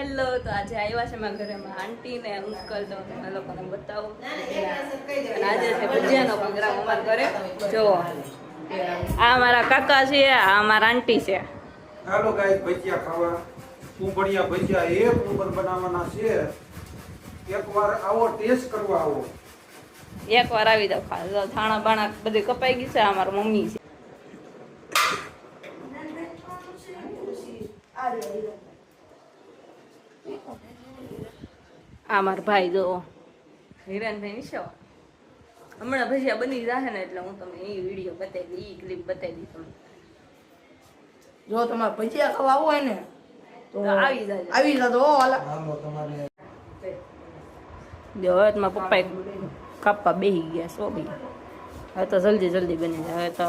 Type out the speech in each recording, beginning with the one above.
Hello, તો આજે આવ્યા છે મારા ઘરે આંટી ને અંકલ, તો એ લોકોને બતાવો. અને આજે છે ભજીયાનો પ્રોગ્રામ અમારા ઘરે. જો આ મારા કાકા છે, આ મારા આંટી છે. હાલો ગાઈસ, ભજીયા ખાવા. કુંભળિયા ભજીયા એક નંબર બનાવવાના છે. એકવાર આવો, ટેસ્ટ કરવા આવો. એકવાર આવી જાવ. ખાવા થાણા બાણા બધી કપાઈ ગઈ છે. આ મારા મમ્મી છે. આ મારા ભાઈ જો હિરેનભાઈ નિશાવા. હમણાં ભજીયા બની જશે ને એટલે હું તમને એ વિડીયો બતાવી દઈ, એ ક્લિપ બતાવી દઈ તમને. જો તમારે ભજીયા ખાવા આવો હોય ને તો આવી જાજો વાલા. હાલો તમારે જો હવે મારા પપ્પા કાપવા બેસી ગયા. સો બી હવે તો જલ્દી જલ્દી બની જાય. હવે તો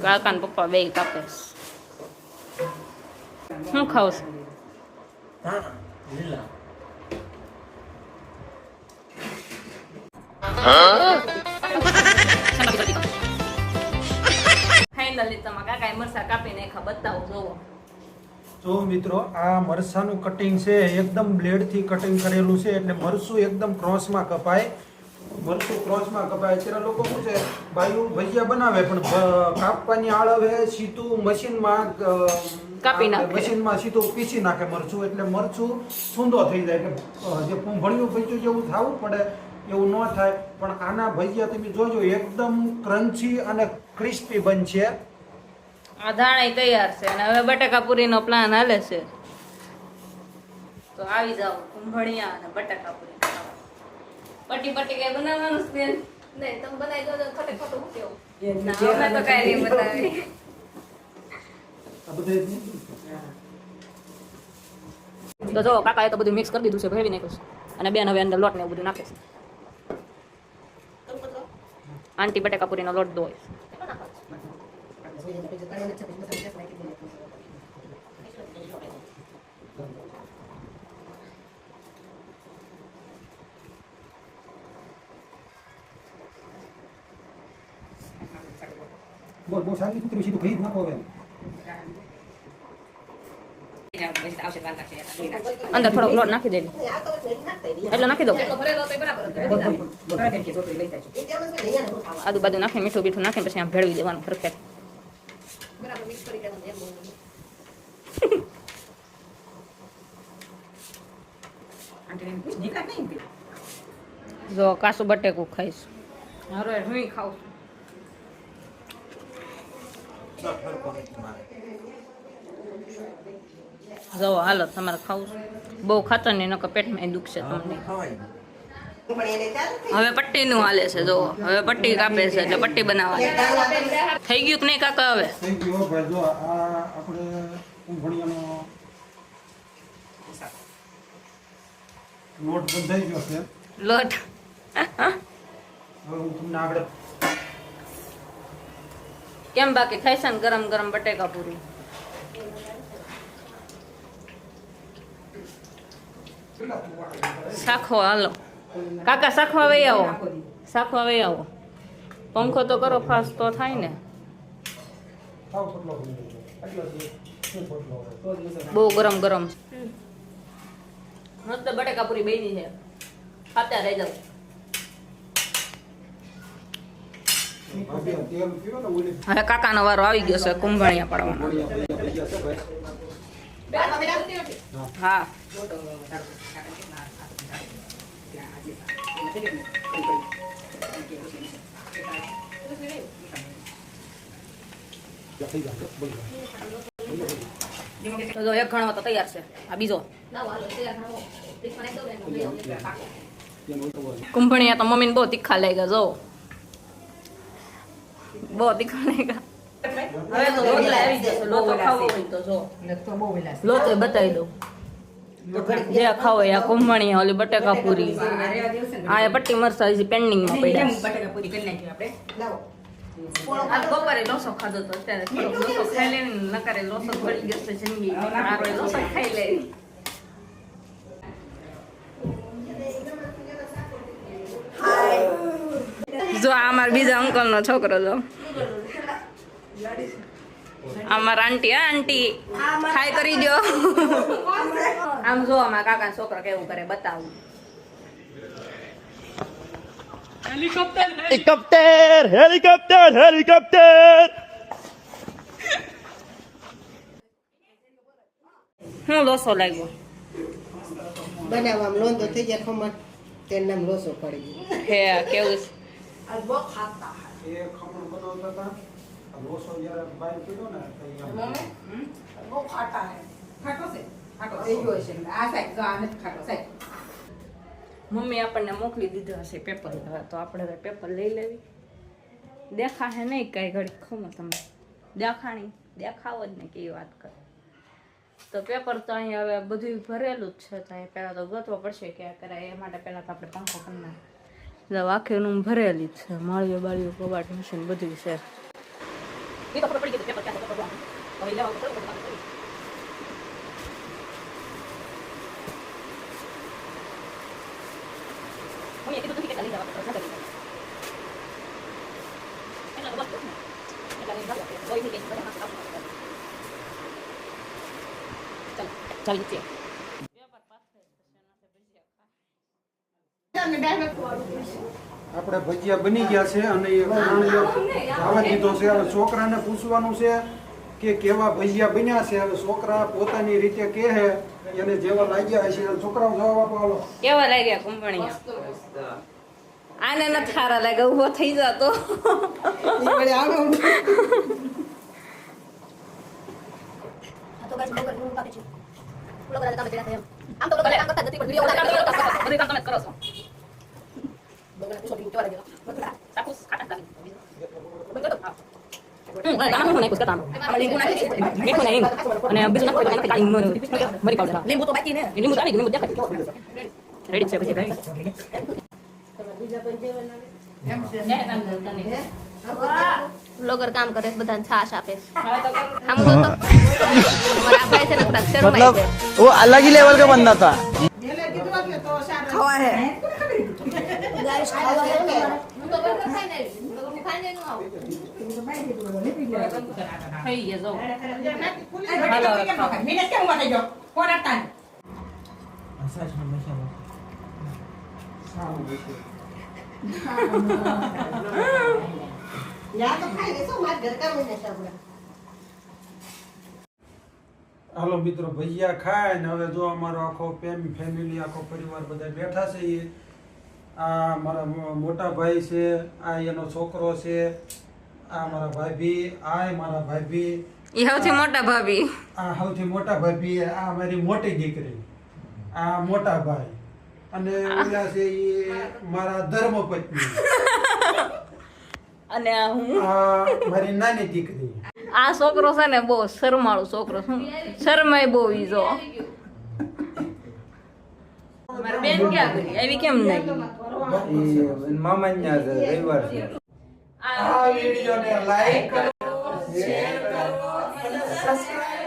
કાકા ને પપ્પા બે કાપે. શું ખાવ છું? ફાઇનલી તમારા કાકાએ મરસા કાપી નાખ્યા. બતાવો જોવો. જો મિત્રો, આ મરસાનું કટિંગ છે, એકદમ બ્લેડ થી કટિંગ કરેલું છે, એટલે મરસું એકદમ ક્રોસમાં કપાય. મરસું ક્રોસમાં કપાય. અત્યારે લોકો શું છે, બાયું ભજીયા બનાવે પણ કાપવાની આળવે સીધું મશીનમાં કાપી નાખે. મશીનમાં સીધું પીસી નાખે મરચું, એટલે મરચું સૂંદો થઈ જાય. એટલે જે કુંભળિયું ભજીયું જેવું થવું પડે એવું ન થાય. પણ આના ભજીયા તમે જોજો, એકદમ ક્રન્ચી અને ક્રિસ્પી બનશે. આ ધાણા તૈયાર છે અને હવે બટાકા પૂરીનો પ્લાન હાલે છે. તો આવી જાઓ કુંભળિયા અને બટાકા પૂરી ખાવા. પટ્ટી પટ્ટી કઈ બનાવવાનું છે નહીં? તમે બનાવી દો ખોટે ખોટું કેવું. ના, અમે તો કઈ નહીં બનાવી. તો જો કાકાએ તો બધું મિક્સ કરી દીધું છે, ભેવી નાખ્યું છે. અને બેન હવે અંદર લોટ ને એવું બધું નાખે છે. આંટી બટાકા પૂરીનો લોટ દોય. બહુ સારી રીતે સીધું ભરી નાખો હવે. અંદર થોડોક લોટ નાખી દેજો. એટલો નાખી દો. આદુ બાજુ નાખી મીઠું બીઠું નાખી પછી આમ ભેળવી દેવાનું પરફેક્ટ. જો કાસુ બટેકું ખાઈશ. હારો હું ખાઉં છું. જો હાલો તમારે ખાવું છે. બહુ ખાતા નહીં નકર પેટમાં દુખશે તમને. હવે પટ્ટીનું હાલે છે. જો હવે પટ્ટી કાપે છે એટલે પટ્ટી બનાવવાની. થઈ ગયું કે નહીં કાકા? હવે થઈ ગયો ભાઈ. જો આ આપણે કુંભળિયાનો લોટ બંધાઈ ગયો છે. લોટ હવે હું તમને આગળ કેમ બાકી થાય છે ને ગરમ ગરમ બટેકા પૂરી. શાખો હાલો કાકા, શાખવા વહી આવો. શાખવા વહી આવો. પંખો તો કરો ફાસ્ટ તો થાય ને. બહુ ગરમ ગરમ મસ્ત બટેકા પૂરી બની છે. ખાતા રહી જાવ. હવે કાકાનો વારો આવી ગયો છે કુંભળિયા પાડવાનો. હા તો જો એક ઘણો તો તૈયાર છે. આ બીજો કુંભળિયા તો મમ્મીને બહુ તીખા લાગ્યા. જો બહુ તીખા લાગ્યા. હવે તો રોટલા આવી જશે. લોચો ખાવો હોય તો જો લોચો બતાવી દઉં. જે ખાવો આ કુંભળિયા, ઓલી બટાકા પૂરી, આ પટ્ટી મરસા પેન્ડિંગમાં પડ્યા. આ બપોરે લોસો ખાધો તો અત્યારે થોડોક લોસો ખાઈ લે. નકારે લોસો પડી ગયો છે જિંદગી. લોસો ખાઈ લે. જો આ મારા બીજા અંકલ નો છોકરો જો. અમારા આંટી આંટી હાય કરી દો. આમ જો અમારા કાકા છોકરો કેવું કરે બતાવું. Helicopter helicopter helicopter. હું લોસો લાગ્યો બનાવવામાં લોંદો થઈ જાય ખમણ તેનું નામ લોસો પડી ગયું. હે કેવું છે આ બહુ ખાતા એ ખમણ બનાવતા હતા આ લોસો જ્યારે બહાર પીધો ને તો અહીંયા બહુ ખાટા હે મમ્મી આપણને મોકલી દીધા હશે પેપર. હવે તો આપણે હવે પેપર લઈ લેવી. દેખા હે નહીં કઈ ઘડી ખમો તમે દેખાણી દેખાવો જ ને કેવી વાત કરે. તો પેપર તો અહીંયા હવે બધું ભરેલું જ છે. તો અહીંયા પહેલાં તો ગોતવો પડશે ક્યાં કરાય એ માટે પહેલાં તો આપણે પંખો કરી નાખીએ. આખીનું ભરેલી જ છે. માળીઓ બાળીઓ કબાટ મશીન બધું છે. એ તો ખબર પડી ગઈ પેપર ક્યાં હવે લેવા આપણે ભજીયા બની ગયા છે અને એ ખાણીઓ જવા દીધો છે. હવે છોકરાને પૂછવાનું છે કે કેવા ભજીયા બન્યા છે. હવે છોકરા પોતાની રીતે કહે છે એને જેવા લાગ્યા હશે છોકરાઓ જવાબ આપો. હાલો કેવા લાગ્યા કુંભણિયા? આને નથી સારા લાગે ઉભો થઈ જતો. બ્લોગર કામ કરે બધાને છાશ આપે આમ તો મારા ભાઈ છે ને થોડા શરમાઈ मतलब वो अलग ही लेवल का बंदा था. ખાવા હે ગાઈસ ખાવા હે હું તો બસ ખાઈ નહીં હું ખાઈ નહીં આવું થઈ ગયા હાલો મિત્રો ભજીયા ખાય ને હવે જો અમારો આખો ફેમિલી આખો પરિવાર બધા બેઠા છે. આ મારા મોટા ભાઈ છે, આ એનો છોકરો છે, આ મારા ભાભી, આ મારા ભાભી, એ સૌથી મોટા ભાભી, આ સૌથી મોટા ભાભી, આ મારી મોટી દીકરી, આ મોટા ભાઈ અને ઓલા છે એ મારા ધર્મપત્ની અને આ હું આ મારી નાની દીકરી. આ છોકરો છે ને બહુ શરમાળો છોકરો. શું શરમાય બહુ ઈ જો. મારી બેન ક્યાં ગઈ? આવી કેમ નહીં? મામાન્યા રવિવાર છે. આ વિડિયોને લાઈક કરો, શેર કરો અને સબસ્ક્રાઇબ